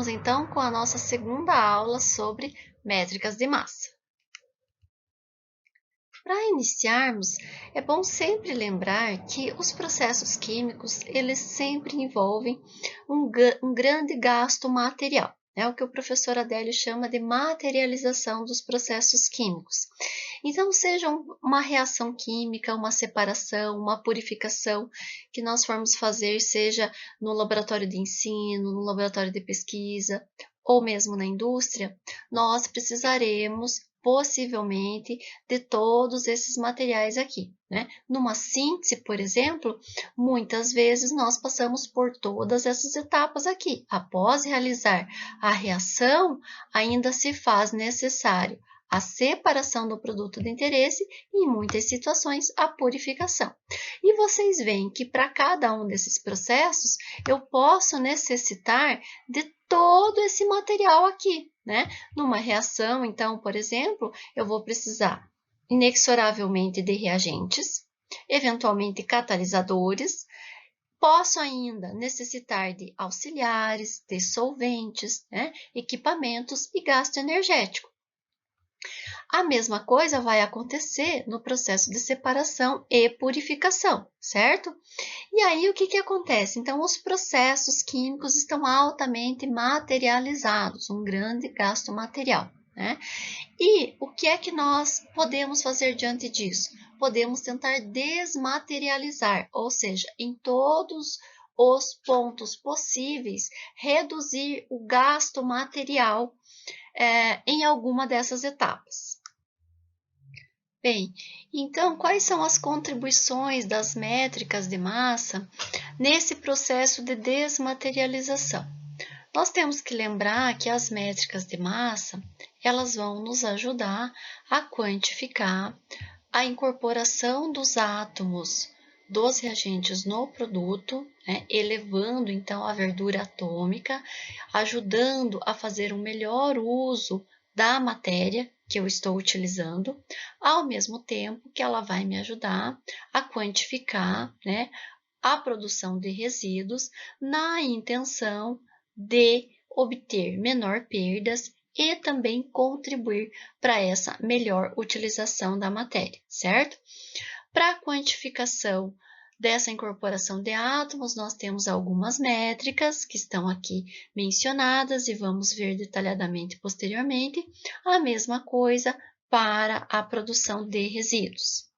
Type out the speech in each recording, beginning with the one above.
Vamos então com a nossa segunda aula sobre métricas de massa. Para iniciarmos, é bom sempre lembrar que os processos químicos, eles sempre envolvem um grande gasto material, né? O que o professor Adélio chama de materialização dos processos químicos. Então, seja uma reação química, uma separação, uma purificação que nós formos fazer, seja no laboratório de ensino, no laboratório de pesquisa, ou mesmo na indústria, nós precisaremos possivelmente de todos esses materiais aqui, né? Numa síntese, por exemplo, muitas vezes nós passamos por todas essas etapas aqui. Após realizar a reação, ainda se faz necessário a separação do produto de interesse e, em muitas situações, a purificação. E vocês veem que para cada um desses processos, eu posso necessitar de todo esse material aqui, né? Numa reação, então, por exemplo, eu vou precisar inexoravelmente de reagentes, eventualmente catalisadores, posso ainda necessitar de auxiliares, de solventes, né? Equipamentos e gasto energético. A mesma coisa vai acontecer no processo de separação e purificação, certo? E aí, o que acontece? Então, os processos químicos estão altamente materializados, um grande gasto material, né? E o que é que nós podemos fazer diante disso? Podemos tentar desmaterializar, ou seja, em todos os pontos possíveis, reduzir o gasto material em alguma dessas etapas. Bem, então, quais são as contribuições das métricas de massa nesse processo de desmaterialização? Nós temos que lembrar que as métricas de massa, elas vão nos ajudar a quantificar a incorporação dos átomos dos reagentes no produto, né, elevando então a verdura atômica, ajudando a fazer um melhor uso da matéria que eu estou utilizando, ao mesmo tempo que ela vai me ajudar a quantificar, né, a produção de resíduos na intenção de obter menor perdas e também contribuir para essa melhor utilização da matéria, certo? Para a quantificação dessa incorporação de átomos, nós temos algumas métricas que estão aqui mencionadas e vamos ver detalhadamente posteriormente. A mesma coisa para a produção de resíduos.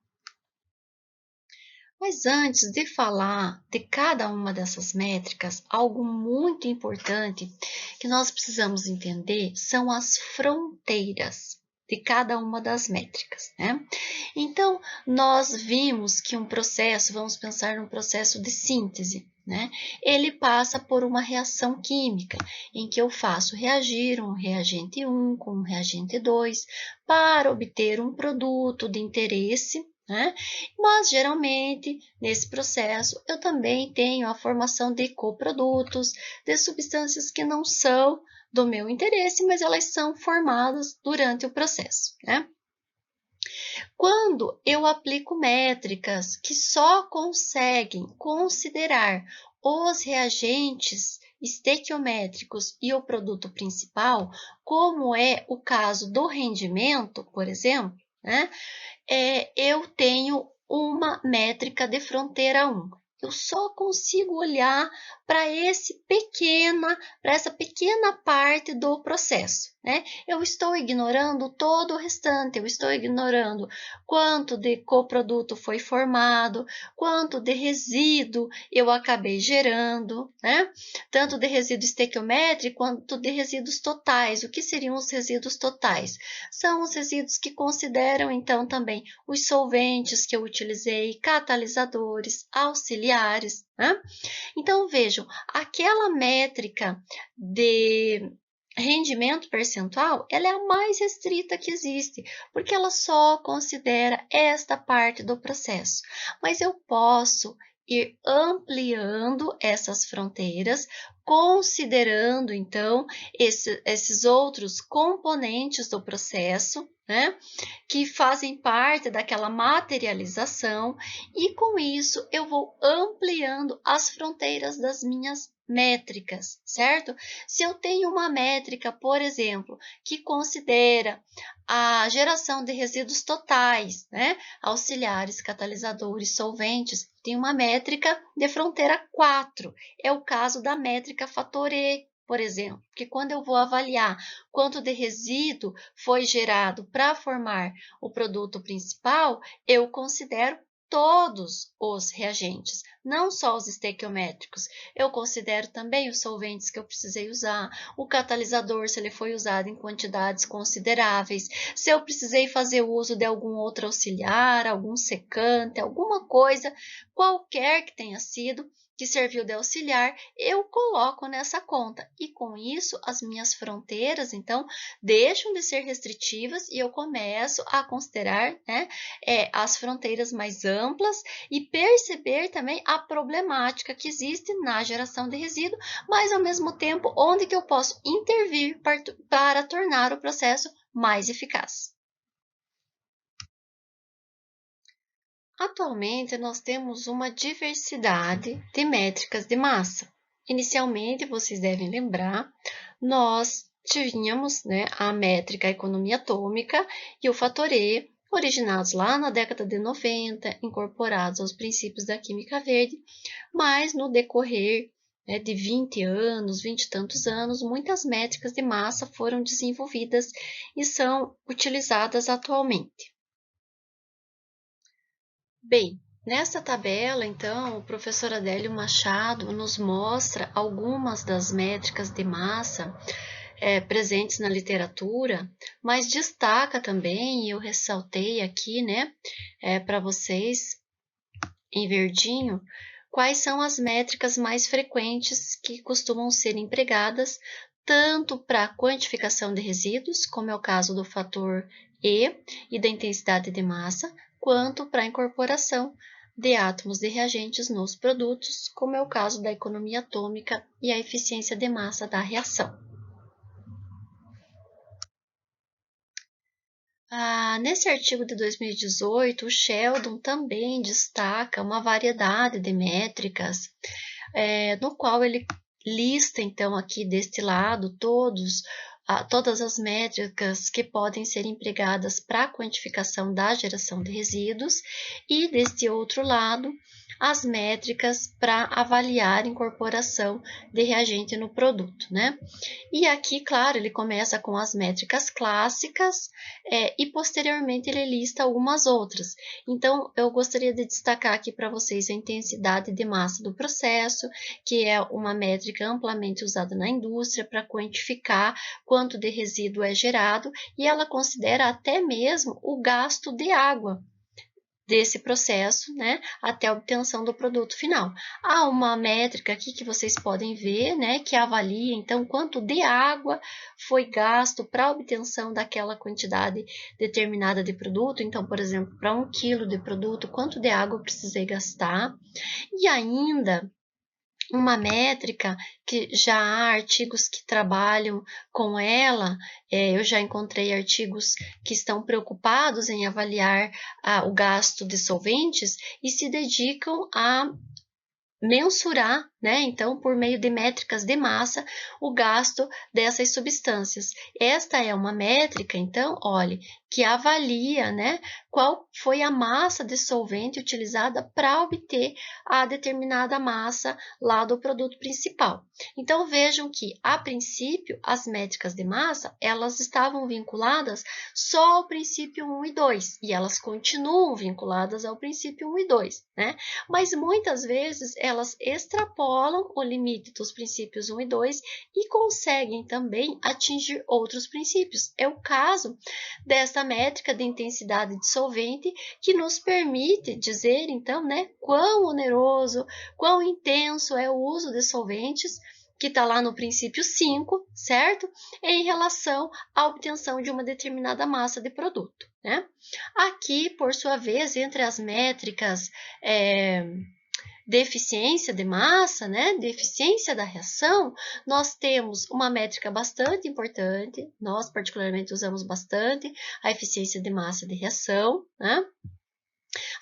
Mas antes de falar de cada uma dessas métricas, algo muito importante que nós precisamos entender são as fronteiras de cada uma das métricas, né? Então, nós vimos que um processo, vamos pensar num processo de síntese, né? Ele passa por uma reação química, em que eu faço reagir um reagente 1 com um reagente 2 para obter um produto de interesse, né? Mas, geralmente, nesse processo, eu também tenho a formação de coprodutos, de substâncias que não são do meu interesse, mas elas são formadas durante o processo, né? Quando eu aplico métricas que só conseguem considerar os reagentes estequiométricos e o produto principal, como é o caso do rendimento, por exemplo, né? Eu tenho uma métrica de fronteira 1. Eu só consigo olhar para essa pequena parte do processo, né? Eu estou ignorando todo o restante, eu estou ignorando quanto de coproduto foi formado, quanto de resíduo eu acabei gerando, né? Tanto de resíduo estequiométrico quanto de resíduos totais. O que seriam os resíduos totais? São os resíduos que consideram, então, também os solventes que eu utilizei, catalisadores, auxiliares, né? Então, vejam, aquela métrica de rendimento percentual, ela é a mais restrita que existe, porque ela só considera esta parte do processo. Mas eu posso ir ampliando essas fronteiras, considerando, então, esses outros componentes do processo, né, que fazem parte daquela materialização, e com isso eu vou ampliando as fronteiras das minhas métricas, certo? Se eu tenho uma métrica, por exemplo, que considera a geração de resíduos totais, né? Auxiliares, catalisadores, solventes, tem uma métrica de fronteira 4. É o caso da métrica fator E, por exemplo, que quando eu vou avaliar quanto de resíduo foi gerado para formar o produto principal, eu considero todos os reagentes, não só os estequiométricos. Eu considero também os solventes que eu precisei usar, o catalisador, se ele foi usado em quantidades consideráveis, se eu precisei fazer uso de algum outro auxiliar, algum secante, alguma coisa, qualquer que tenha sido, que serviu de auxiliar, eu coloco nessa conta. E com isso, as minhas fronteiras, então, deixam de ser restritivas e eu começo a considerar, né, as fronteiras mais amplas e perceber também a problemática que existe na geração de resíduo, mas ao mesmo tempo onde que eu posso intervir para tornar o processo mais eficaz. Atualmente, nós temos uma diversidade de métricas de massa. Inicialmente, vocês devem lembrar, nós tínhamos, né, a métrica economia atômica e o fator E, originados lá na década de 90, incorporados aos princípios da química verde, mas no decorrer, né, de 20 anos, 20 e tantos anos, muitas métricas de massa foram desenvolvidas e são utilizadas atualmente. Bem, nesta tabela, então, o professor Adélio Machado nos mostra algumas das métricas de massa presentes na literatura, mas destaca também, e eu ressaltei aqui, né, para vocês, em verdinho, quais são as métricas mais frequentes que costumam ser empregadas tanto para a quantificação de resíduos, como é o caso do fator E da intensidade de massa, quanto para a incorporação de átomos de reagentes nos produtos, como é o caso da economia atômica e a eficiência de massa da reação. Nesse artigo de 2018, o Sheldon também destaca uma variedade de métricas, no qual ele lista, então, aqui deste lado, todas as métricas que podem ser empregadas para a quantificação da geração de resíduos e, deste outro lado, as métricas para avaliar a incorporação de reagente no produto, né? E aqui, claro, ele começa com as métricas clássicas e posteriormente ele lista algumas outras. Então, eu gostaria de destacar aqui para vocês a intensidade de massa do processo, que é uma métrica amplamente usada na indústria para quantificar quanto de resíduo é gerado, e ela considera até mesmo o gasto de água desse processo, né, até a obtenção do produto final. Há uma métrica aqui que vocês podem ver, né, que avalia, então, quanto de água foi gasto para a obtenção daquela quantidade determinada de produto. Então, por exemplo, para 1 quilo de produto, quanto de água eu precisei gastar. E ainda uma métrica que já há artigos que trabalham com ela, eu já encontrei artigos que estão preocupados em avaliar o gasto de solventes e se dedicam a mensurar, né, então, por meio de métricas de massa, o gasto dessas substâncias. Esta é uma métrica, então, olhe, que avalia, né, qual foi a massa de solvente utilizada para obter a determinada massa lá do produto principal. Então, vejam que, a princípio, as métricas de massa, elas estavam vinculadas só ao princípio 1 e 2, e elas continuam vinculadas ao princípio 1 e 2, né? Mas muitas vezes elas extrapolam o limite dos princípios 1 e 2 e conseguem também atingir outros princípios. É o caso desta métrica de intensidade de solvente, que nos permite dizer, então, né, quão oneroso, quão intenso é o uso de solventes, que está lá no princípio 5, certo? Em relação à obtenção de uma determinada massa de produto, né? Aqui, por sua vez, entre as métricas de eficiência de massa, né, de eficiência da reação, nós temos uma métrica bastante importante, nós particularmente usamos bastante a eficiência de massa de reação, né?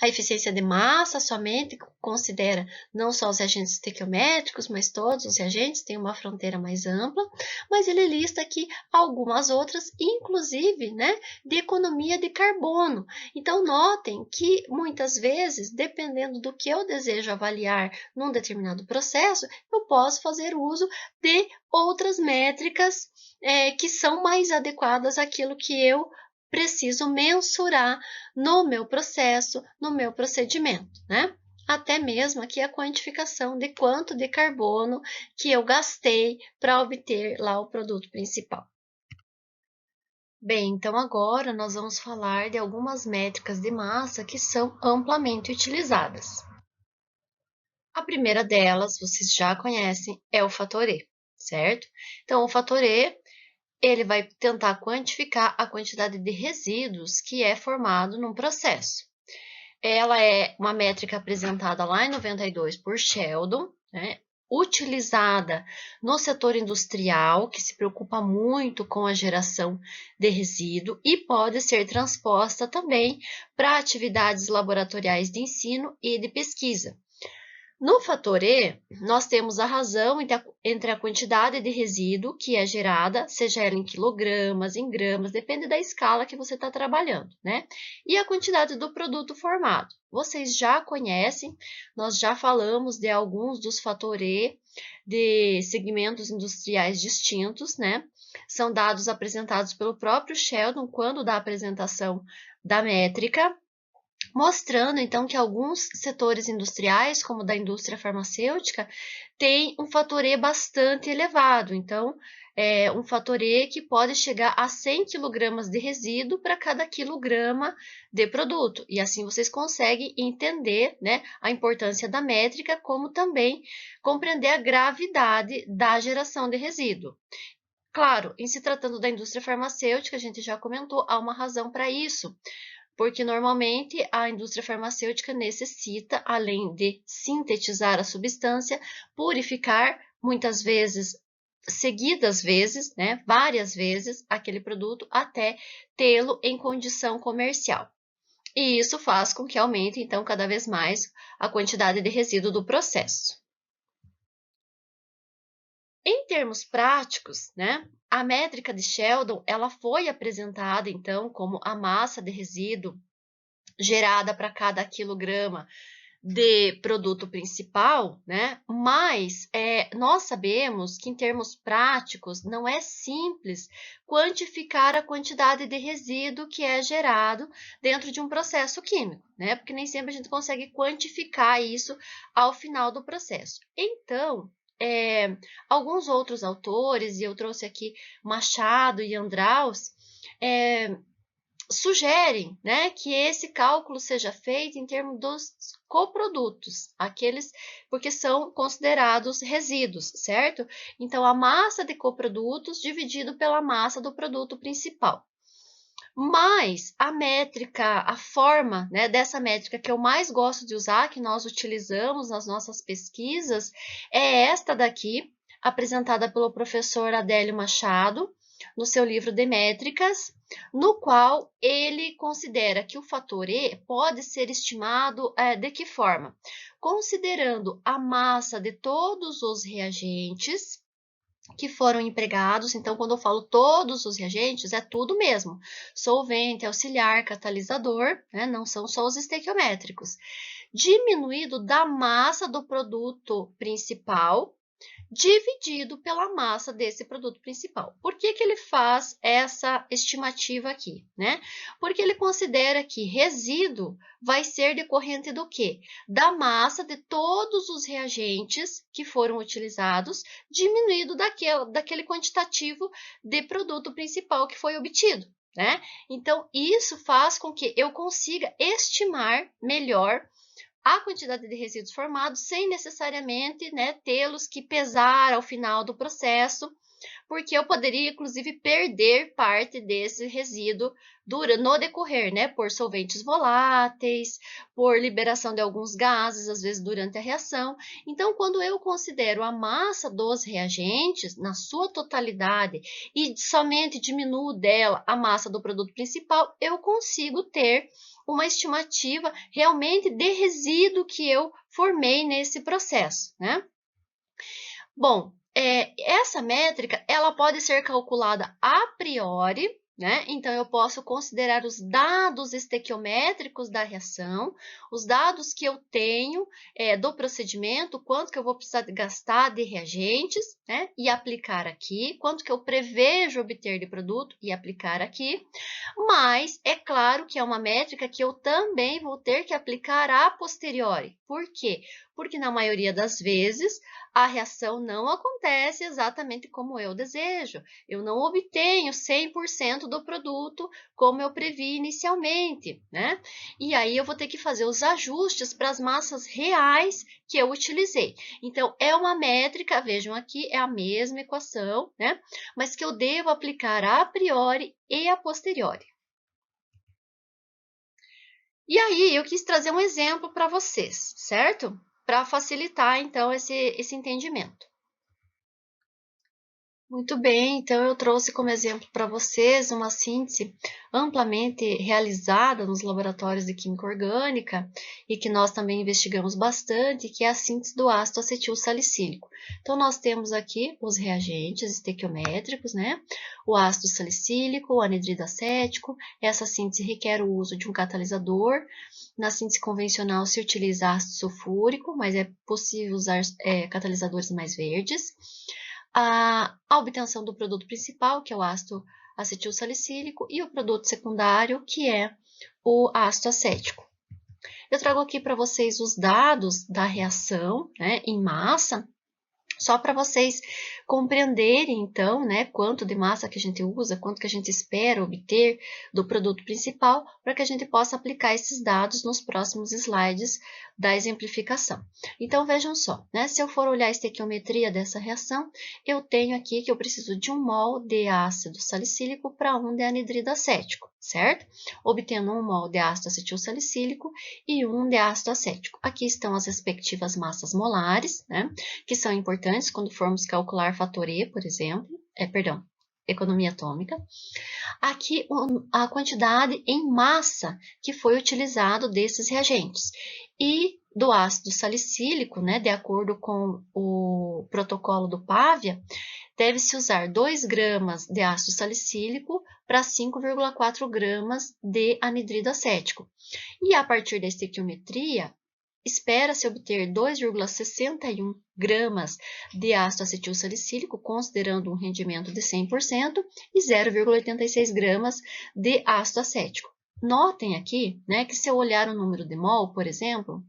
A eficiência de massa somente considera não só os reagentes estequiométricos, mas todos os reagentes, tem uma fronteira mais ampla, mas ele lista aqui algumas outras, inclusive, né, de economia de carbono. Então, notem que muitas vezes, dependendo do que eu desejo avaliar num determinado processo, eu posso fazer uso de outras métricas que são mais adequadas àquilo que eu preciso mensurar no meu processo, no meu procedimento, né? Até mesmo aqui a quantificação de quanto de carbono que eu gastei para obter lá o produto principal. Bem, então agora nós vamos falar de algumas métricas de massa que são amplamente utilizadas. A primeira delas, vocês já conhecem, é o fator E, certo? Então, o fator E ele vai tentar quantificar a quantidade de resíduos que é formado num processo. Ela é uma métrica apresentada lá em 92 por Sheldon, né? Utilizada no setor industrial, que se preocupa muito com a geração de resíduo e pode ser transposta também para atividades laboratoriais de ensino e de pesquisa. No fator E, nós temos a razão entre a quantidade de resíduo que é gerada, seja ela em quilogramas, em gramas, depende da escala que você está trabalhando, né? E a quantidade do produto formado. Vocês já conhecem, nós já falamos de alguns dos fator E de segmentos industriais distintos, né? São dados apresentados pelo próprio Sheldon quando da apresentação da métrica, mostrando então que alguns setores industriais, como da indústria farmacêutica, têm um fator E bastante elevado. Então, é um fator E que pode chegar a 100 kg de resíduo para cada quilograma de produto. E assim vocês conseguem entender, né, a importância da métrica, como também compreender a gravidade da geração de resíduo. Claro, em se tratando da indústria farmacêutica, a gente já comentou, há uma razão para isso, porque normalmente a indústria farmacêutica necessita, além de sintetizar a substância, purificar muitas vezes, seguidas vezes, né, várias vezes, aquele produto até tê-lo em condição comercial. E isso faz com que aumente, então, cada vez mais a quantidade de resíduo do processo. Em termos práticos, né, a métrica de Sheldon ela foi apresentada, então, como a massa de resíduo gerada para cada quilograma de produto principal, né? Mas nós sabemos que em termos práticos não é simples quantificar a quantidade de resíduo que é gerado dentro de um processo químico, né? Porque nem sempre a gente consegue quantificar isso ao final do processo. Então, alguns outros autores, e eu trouxe aqui Machado e Andraus, sugerem, né, que esse cálculo seja feito em termos dos coprodutos, aqueles porque são considerados resíduos, certo? Então, a massa de coprodutos dividido pela massa do produto principal. Mas a métrica, a forma, né, dessa métrica que eu mais gosto de usar, que nós utilizamos nas nossas pesquisas, é esta daqui, apresentada pelo professor Adélio Machado, no seu livro de métricas, no qual ele considera que o fator E pode ser estimado de que forma? Considerando a massa de todos os reagentes que foram empregados. Então, quando eu falo todos os reagentes, é tudo mesmo. Solvente, auxiliar, catalisador, né? Não são só os estequiométricos. Diminuído da massa do produto principal, dividido pela massa desse produto principal. Por que ele faz essa estimativa aqui, né? Porque ele considera que resíduo vai ser decorrente do quê? Da massa de todos os reagentes que foram utilizados, diminuído daquele quantitativo de produto principal que foi obtido, né? Então, isso faz com que eu consiga estimar melhor a quantidade de resíduos formados sem necessariamente, né, tê-los que pesar ao final do processo Porque eu poderia, inclusive, perder parte desse resíduo no decorrer, né? Por solventes voláteis, por liberação de alguns gases, às vezes durante a reação. Então, quando eu considero a massa dos reagentes na sua totalidade e somente diminuo dela a massa do produto principal, eu consigo ter uma estimativa realmente de resíduo que eu formei nesse processo, né? Bom, essa métrica, ela pode ser calculada a priori, né? Então, eu posso considerar os dados estequiométricos da reação, os dados que eu tenho do procedimento, quanto que eu vou precisar gastar de reagentes, né? E aplicar aqui, quanto que eu prevejo obter de produto e aplicar aqui. Mas é claro que é uma métrica que eu também vou ter que aplicar a posteriori. Por quê? Porque na maioria das vezes a reação não acontece exatamente como eu desejo. Eu não obtenho 100% do produto como eu previ inicialmente, né? E aí eu vou ter que fazer os ajustes para as massas reais que eu utilizei. Então, é uma métrica, vejam aqui, é a mesma equação, né? Mas que eu devo aplicar a priori e a posteriori. E aí, eu quis trazer um exemplo para vocês, certo? Para facilitar, então, esse entendimento. Muito bem, então eu trouxe como exemplo para vocês uma síntese amplamente realizada nos laboratórios de química orgânica e que nós também investigamos bastante, que é a síntese do ácido acetil salicílico. Então, nós temos aqui os reagentes estequiométricos, né? O ácido salicílico, o anidrido acético. Essa síntese requer o uso de um catalisador. Na síntese convencional se utiliza ácido sulfúrico, mas é possível usar catalisadores mais verdes. A obtenção do produto principal, que é o ácido acetil salicílico, e o produto secundário, que é o ácido acético. Eu trago aqui para vocês os dados da reação, né, em massa, só para vocês compreenderem, então, né, quanto de massa que a gente usa, quanto que a gente espera obter do produto principal, para que a gente possa aplicar esses dados nos próximos slides da exemplificação. Então, vejam só, né, se eu for olhar a estequiometria dessa reação, eu tenho aqui que eu preciso de 1 mol de ácido salicílico para 1 de anidrido acético, certo? Obtendo 1 mol de ácido acetil salicílico e 1 de ácido acético. Aqui estão as respectivas massas molares, né, que são importantes quando formos calcular fator E, por exemplo, economia atômica. Aqui a quantidade em massa que foi utilizado desses reagentes. E do ácido salicílico, né, de acordo com o protocolo do Pavia, deve-se usar 2 gramas de ácido salicílico para 5,4 gramas de anidrido acético. E a partir da estequiometria, espera-se obter 2,61 gramas de ácido acetil salicílico, considerando um rendimento de 100%, e 0,86 gramas de ácido acético. Notem aqui, né, que se eu olhar o número de mol, por exemplo,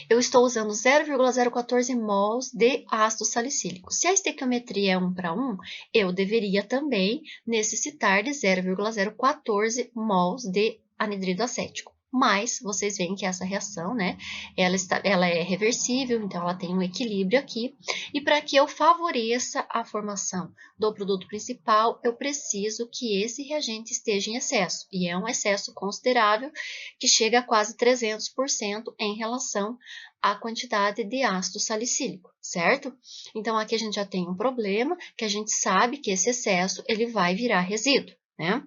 eu estou usando 0,014 mols de ácido salicílico. Se a estequiometria é 1 para 1, eu deveria também necessitar de 0,014 mols de anidrido acético. Mas vocês veem que essa reação, né, ela é reversível, então ela tem um equilíbrio aqui. E para que eu favoreça a formação do produto principal, eu preciso que esse reagente esteja em excesso. E é um excesso considerável, que chega a quase 300% em relação à quantidade de ácido salicílico, certo? Então, aqui a gente já tem um problema, que a gente sabe que esse excesso ele vai virar resíduo, né?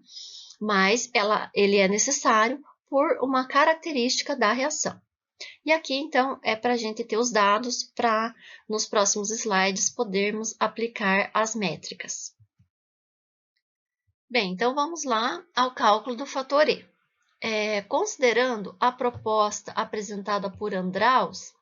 Mas ele é necessário por uma característica da reação. E aqui, então, é para a gente ter os dados para, nos próximos slides, podermos aplicar as métricas. Bem, então vamos lá ao cálculo do fator E. Considerando a proposta apresentada por Andraus,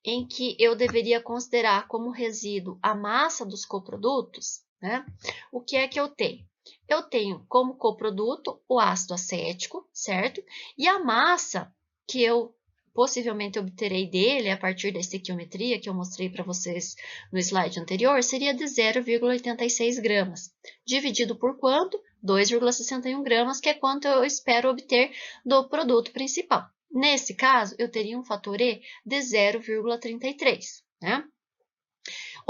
em que eu deveria considerar como resíduo a massa dos coprodutos, né? O que é que eu tenho? Eu tenho como coproduto o ácido acético, certo? E a massa que eu possivelmente obterei dele a partir da estequiometria que eu mostrei para vocês no slide anterior, seria de 0,86 gramas. Dividido por quanto? 2,61 gramas, que é quanto eu espero obter do produto principal. Nesse caso, eu teria um fator E de 0,33, né?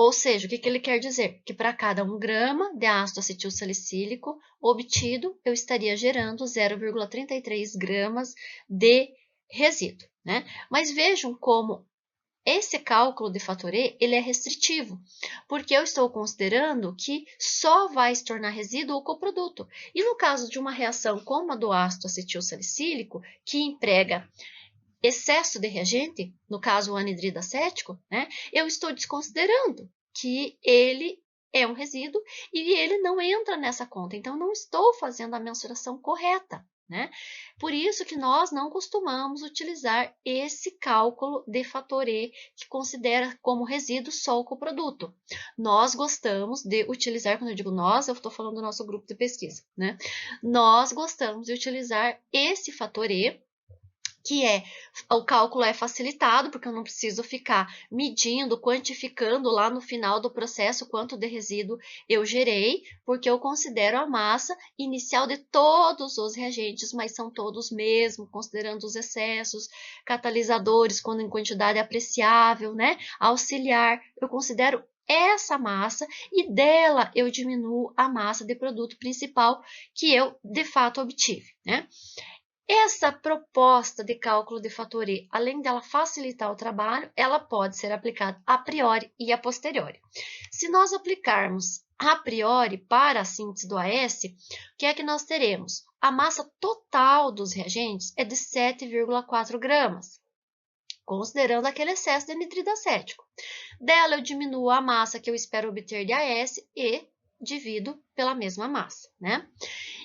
Ou seja, o que ele quer dizer? Que para cada 1 grama de ácido acetil salicílico obtido, eu estaria gerando 0,33 gramas de resíduo, né? Mas vejam como esse cálculo de fator E, ele é restritivo, porque eu estou considerando que só vai se tornar resíduo o coproduto. E no caso de uma reação como a do ácido acetil salicílico, que emprega excesso de reagente, no caso o anidrido acético, né, eu estou desconsiderando que ele é um resíduo e ele não entra nessa conta. Então, não estou fazendo a mensuração correta, né? Por isso que nós não costumamos utilizar esse cálculo de fator E, que considera como resíduo só o coproduto. Nós gostamos de utilizar, quando eu digo nós, eu estou falando do nosso grupo de pesquisa, né? Nós gostamos de utilizar esse fator E, que o cálculo é facilitado, porque eu não preciso ficar medindo, quantificando lá no final do processo quanto de resíduo eu gerei, porque eu considero a massa inicial de todos os reagentes, mas são todos mesmo, considerando os excessos, catalisadores quando em quantidade apreciável, né? Auxiliar, eu considero essa massa e dela eu diminuo a massa de produto principal que eu de fato obtive, né? Essa proposta de cálculo de fator E, além dela facilitar o trabalho, ela pode ser aplicada a priori e a posteriori. Se nós aplicarmos a priori para a síntese do AS, o que é que nós teremos? A massa total dos reagentes é de 7,4 gramas, considerando aquele excesso de anidrido acético. Dela eu diminuo a massa que eu espero obter de AS e divido pela mesma massa, né?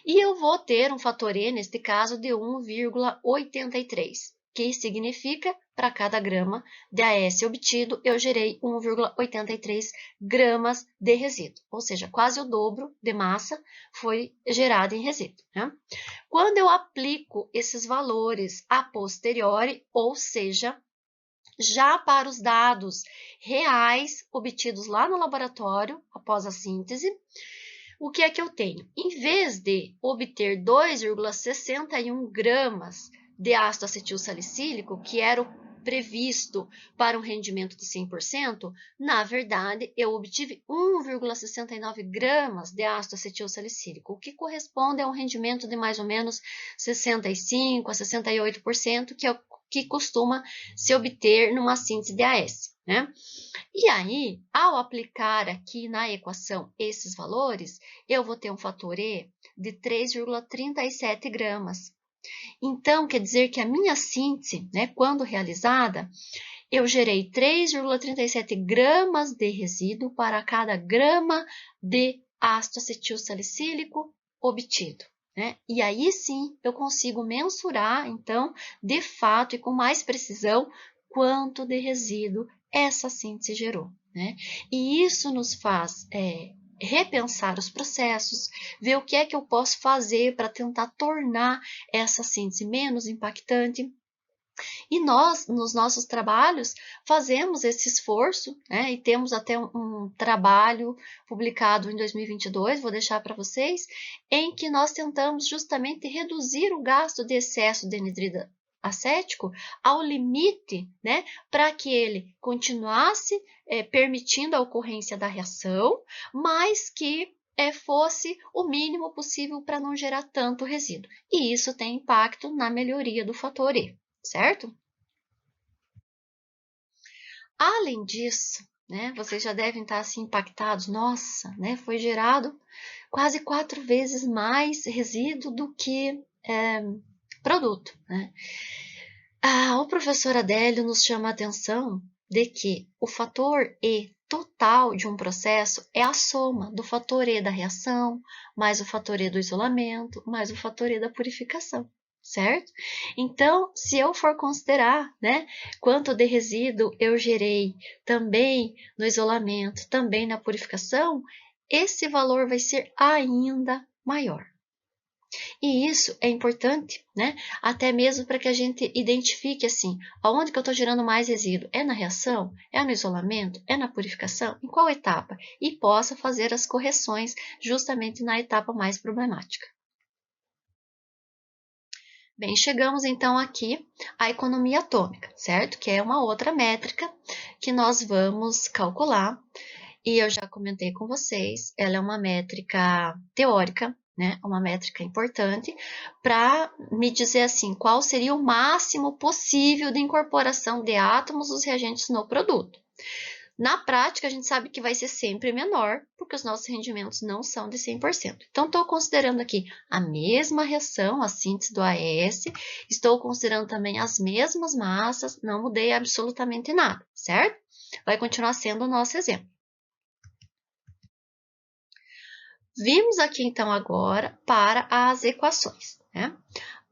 E eu vou ter um fator E, neste caso, de 1,83, que significa, para cada grama de AS obtido, eu gerei 1,83 gramas de resíduo, ou seja, quase o dobro de massa foi gerado em resíduo, né? Quando eu aplico esses valores a posteriori, ou seja, já para os dados reais obtidos lá no laboratório, após a síntese, o que é que eu tenho? Em vez de obter 2,61 gramas de ácido acetil salicílico, que era o previsto para um rendimento de 100%, na verdade, eu obtive 1,69 gramas de ácido acetil salicílico, o que corresponde a um rendimento de mais ou menos 65% a 68%, que é o que costuma se obter numa síntese de AS, né? E aí, ao aplicar aqui na equação esses valores, eu vou ter um fator E de 3,37 gramas. Então, quer dizer que a minha síntese, né, quando realizada, eu gerei 3,37 gramas de resíduo para cada grama de ácido acetil salicílico obtido, né? E aí sim eu consigo mensurar, então, de fato e com mais precisão, quanto de resíduo essa síntese gerou, né? E isso nos faz repensar os processos, ver o que é que eu posso fazer para tentar tornar essa síntese menos impactante. E nós, nos nossos trabalhos, fazemos esse esforço, né? E temos até um trabalho publicado em 2022, vou deixar para vocês, em que nós tentamos justamente reduzir o gasto de excesso de anidrido acético ao limite, né? Para que ele continuasse permitindo a ocorrência da reação, mas que fosse o mínimo possível para não gerar tanto resíduo. E isso tem impacto na melhoria do fator E, certo? Além disso, né, vocês já devem estar assim impactados, nossa, né, foi gerado quase 4 vezes mais resíduo do que produto, né? O professor Adélio nos chama a atenção de que o fator E total de um processo é a soma do fator E da reação, mais o fator E do isolamento, mais o fator E da purificação, certo? Então, se eu for considerar, né, quanto de resíduo eu gerei também no isolamento, também na purificação, esse valor vai ser ainda maior. E isso é importante, né? Até mesmo para que a gente identifique assim, aonde que eu estou gerando mais resíduo? É na reação? É no isolamento? É na purificação? Em qual etapa? E possa fazer as correções justamente na etapa mais problemática. Bem, chegamos então aqui à economia atômica, certo? Que é uma outra métrica que nós vamos calcular e eu já comentei com vocês, ela é uma métrica teórica, né? Uma métrica importante para me dizer assim, qual seria o máximo possível de incorporação de átomos dos reagentes no produto. Na prática, a gente sabe que vai ser sempre menor, porque os nossos rendimentos não são de 100%. Então, estou considerando aqui a mesma reação, a síntese do AS, estou considerando também as mesmas massas, não mudei absolutamente nada, certo? Vai continuar sendo o nosso exemplo. Vimos aqui, então, agora para as equações, né?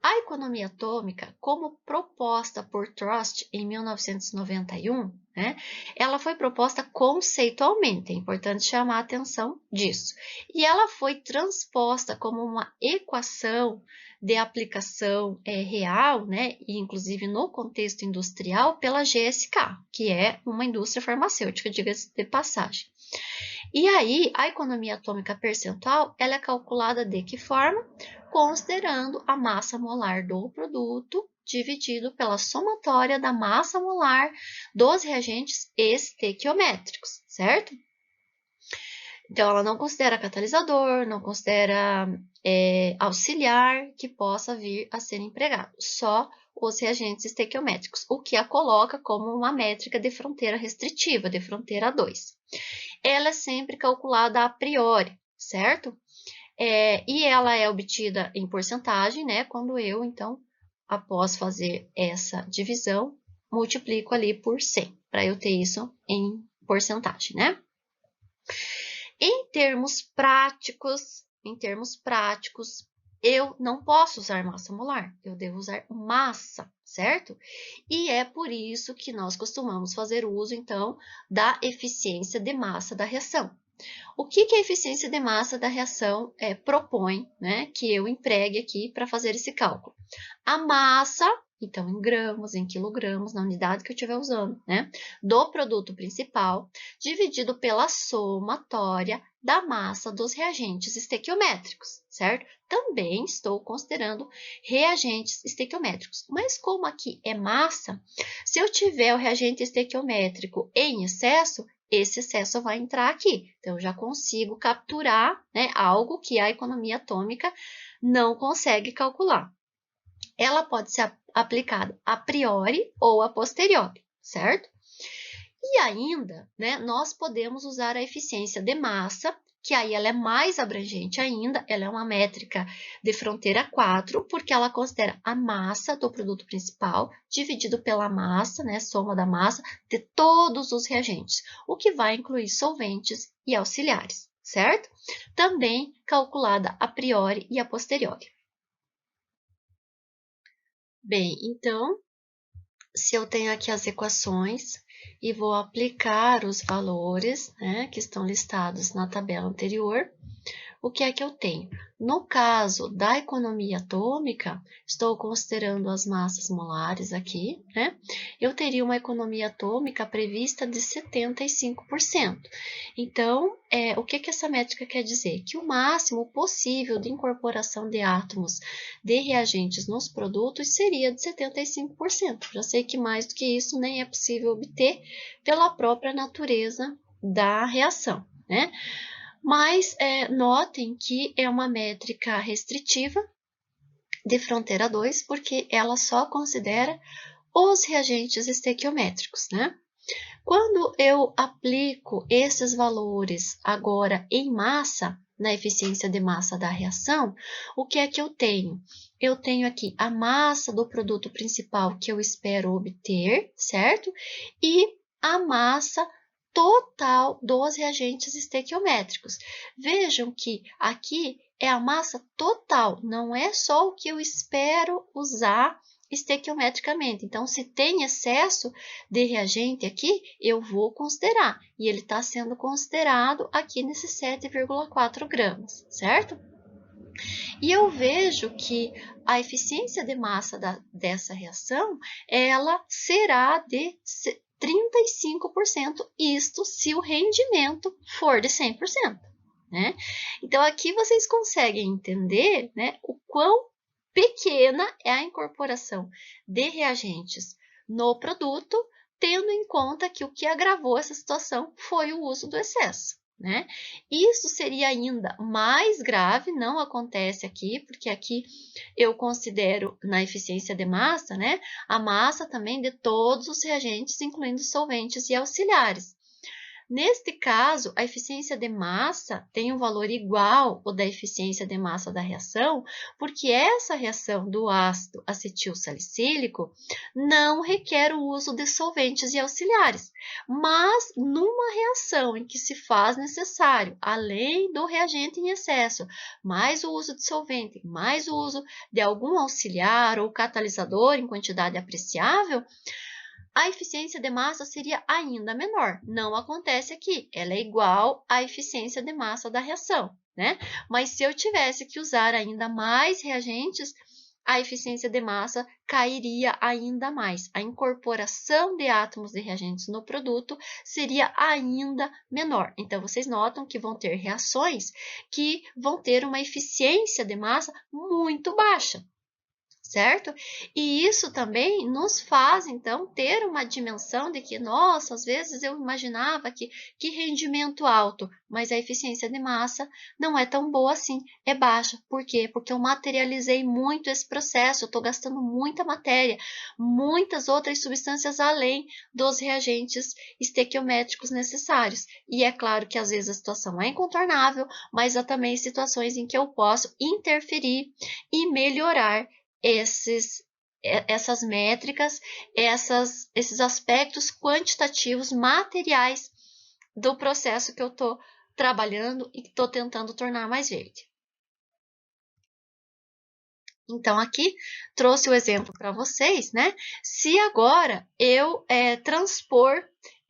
A economia atômica, como proposta por Trost em 1991, né, ela foi proposta conceitualmente, é importante chamar a atenção disso. E ela foi transposta como uma equação de aplicação real, né, e inclusive no contexto industrial, pela GSK, que é uma indústria farmacêutica, diga-se de passagem. E aí, a economia atômica percentual, ela é calculada de que forma? Considerando a massa molar do produto dividido pela somatória da massa molar dos reagentes estequiométricos, certo? Então, ela não considera catalisador, não considera auxiliar que possa vir a ser empregado, só os reagentes estequiométricos, o que a coloca como uma métrica de fronteira restritiva, de fronteira 2. Ela é sempre calculada a priori, certo? E ela é obtida em porcentagem, né? Quando eu, então, após fazer essa divisão, multiplico ali por 100, para eu ter isso em porcentagem, né? Em termos práticos, eu não posso usar massa molar, eu devo usar massa, certo? E é por isso que nós costumamos fazer uso, então, da eficiência de massa da reação. O que a eficiência de massa da reação propõe, né, que eu empregue aqui para fazer esse cálculo? A massa, então em gramas, em quilogramas, na unidade que eu estiver usando, né, do produto principal, dividido pela somatória da massa dos reagentes estequiométricos, certo? Também estou considerando reagentes estequiométricos, mas como aqui é massa, se eu tiver o reagente estequiométrico em excesso, esse excesso vai entrar aqui. Então, eu já consigo capturar, né, algo que a economia atômica não consegue calcular. Ela pode ser aplicada a priori ou a posteriori, certo? E ainda, né, nós podemos usar a eficiência de massa, que aí ela é mais abrangente ainda, ela é uma métrica de fronteira 4, porque ela considera a massa do produto principal dividido pela massa, né, soma da massa de todos os reagentes, o que vai incluir solventes e auxiliares, certo? Também calculada a priori e a posteriori. Bem, então, se eu tenho aqui as equações e vou aplicar os valores, né, que estão listados na tabela anterior, o que é que eu tenho? No caso da economia atômica, estou considerando as massas molares aqui, né? Eu teria uma economia atômica prevista de 75%. Então, o que essa métrica quer dizer? Que o máximo possível de incorporação de átomos de reagentes nos produtos seria de 75%. Já sei que mais do que isso nem é possível obter pela própria natureza da reação, né? Mas notem que é uma métrica restritiva de fronteira 2, porque ela só considera os reagentes estequiométricos, né? Quando eu aplico esses valores agora em massa, na eficiência de massa da reação, o que é que eu tenho? Eu tenho aqui a massa do produto principal que eu espero obter, certo? E a massa total dos reagentes estequiométricos. Vejam que aqui é a massa total, não é só o que eu espero usar estequiometricamente. Então, se tem excesso de reagente aqui, eu vou considerar. E ele está sendo considerado aqui nesses 7,4 gramas, certo? E eu vejo que a eficiência de massa dessa reação, ela será de 35%, isto se o rendimento for de 100%. Né? Então, aqui vocês conseguem entender, né, o quão pequena é a incorporação de reagentes no produto tendo em conta que o que agravou essa situação foi o uso do excesso, né? Isso seria ainda mais grave, não acontece aqui, porque aqui eu considero na eficiência de massa, né, a massa também de todos os reagentes, incluindo solventes e auxiliares. Neste caso, a eficiência de massa tem um valor igual ao da eficiência de massa da reação, porque essa reação do ácido acetilsalicílico não requer o uso de solventes e auxiliares, mas numa reação em que se faz necessário, além do reagente em excesso, mais o uso de solvente, mais o uso de algum auxiliar ou catalisador em quantidade apreciável, a eficiência de massa seria ainda menor. Não acontece aqui, ela é igual à eficiência de massa da reação, né? Mas se eu tivesse que usar ainda mais reagentes, a eficiência de massa cairia ainda mais. A incorporação de átomos de reagentes no produto seria ainda menor. Então, vocês notam que vão ter reações que vão ter uma eficiência de massa muito baixa, certo? E isso também nos faz, então, ter uma dimensão de que, nossa, às vezes eu imaginava que rendimento alto, mas a eficiência de massa não é tão boa assim, é baixa. Por quê? Porque eu materializei muito esse processo, eu estou gastando muita matéria, muitas outras substâncias além dos reagentes estequiométricos necessários. E é claro que às vezes a situação é incontornável, mas há também situações em que eu posso interferir e melhorar essas métricas, esses aspectos quantitativos, materiais do processo que eu estou trabalhando e que estou tentando tornar mais verde. Então, aqui trouxe o exemplo para vocês, né? Se agora eu transpor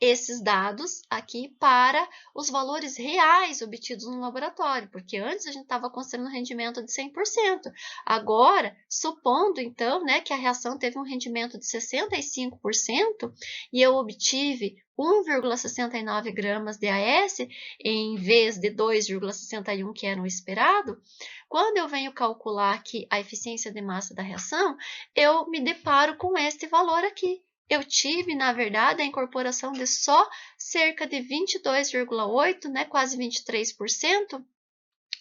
esses dados aqui para os valores reais obtidos no laboratório, porque antes a gente estava considerando um rendimento de 100%. Agora, supondo então, né, que a reação teve um rendimento de 65% e eu obtive 1,69 gramas de AS em vez de 2,61 que era o esperado, quando eu venho calcular aqui a eficiência de massa da reação, eu me deparo com este valor aqui. Eu tive, na verdade, a incorporação de só cerca de 22,8%, né, quase 23%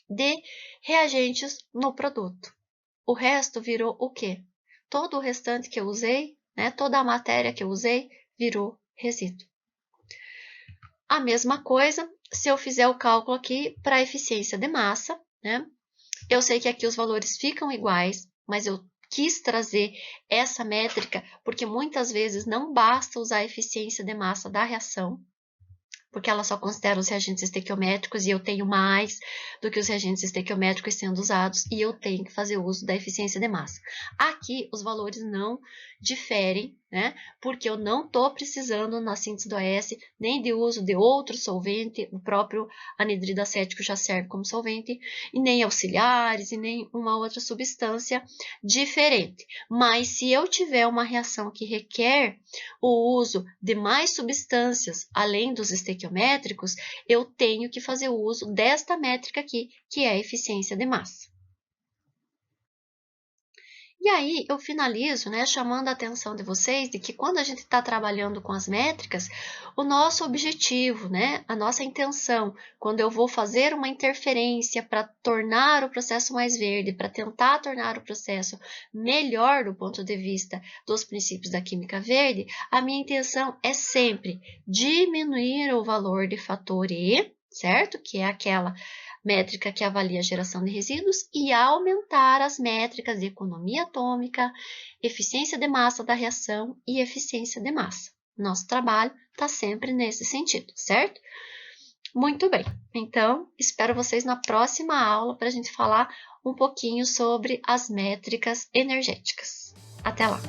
de reagentes no produto. O resto virou o quê? Todo o restante que eu usei, né, toda a matéria que eu usei, virou resíduo. A mesma coisa se eu fizer o cálculo aqui para a eficiência de massa, né? Eu sei que aqui os valores ficam iguais, mas eu quis trazer essa métrica porque muitas vezes não basta usar a eficiência de massa da reação, porque ela só considera os reagentes estequiométricos e eu tenho mais do que os reagentes estequiométricos sendo usados e eu tenho que fazer uso da eficiência de massa. Aqui os valores não diferem, né? Porque eu não estou precisando na síntese do AS nem de uso de outro solvente, o próprio anidrido acético já serve como solvente, e nem auxiliares, e nem uma outra substância diferente. Mas se eu tiver uma reação que requer o uso de mais substâncias além dos estequiométricos, eu tenho que fazer uso desta métrica aqui, que é a eficiência de massa. E aí eu finalizo, né, chamando a atenção de vocês de que quando a gente está trabalhando com as métricas, o nosso objetivo, né, a nossa intenção, quando eu vou fazer uma interferência para tornar o processo mais verde, para tentar tornar o processo melhor do ponto de vista dos princípios da química verde, a minha intenção é sempre diminuir o valor de fator E, certo? Que é aquela métrica que avalia a geração de resíduos, e aumentar as métricas de economia atômica, eficiência de massa da reação e eficiência de massa. Nosso trabalho está sempre nesse sentido, certo? Muito bem, então espero vocês na próxima aula para a gente falar um pouquinho sobre as métricas energéticas. Até lá!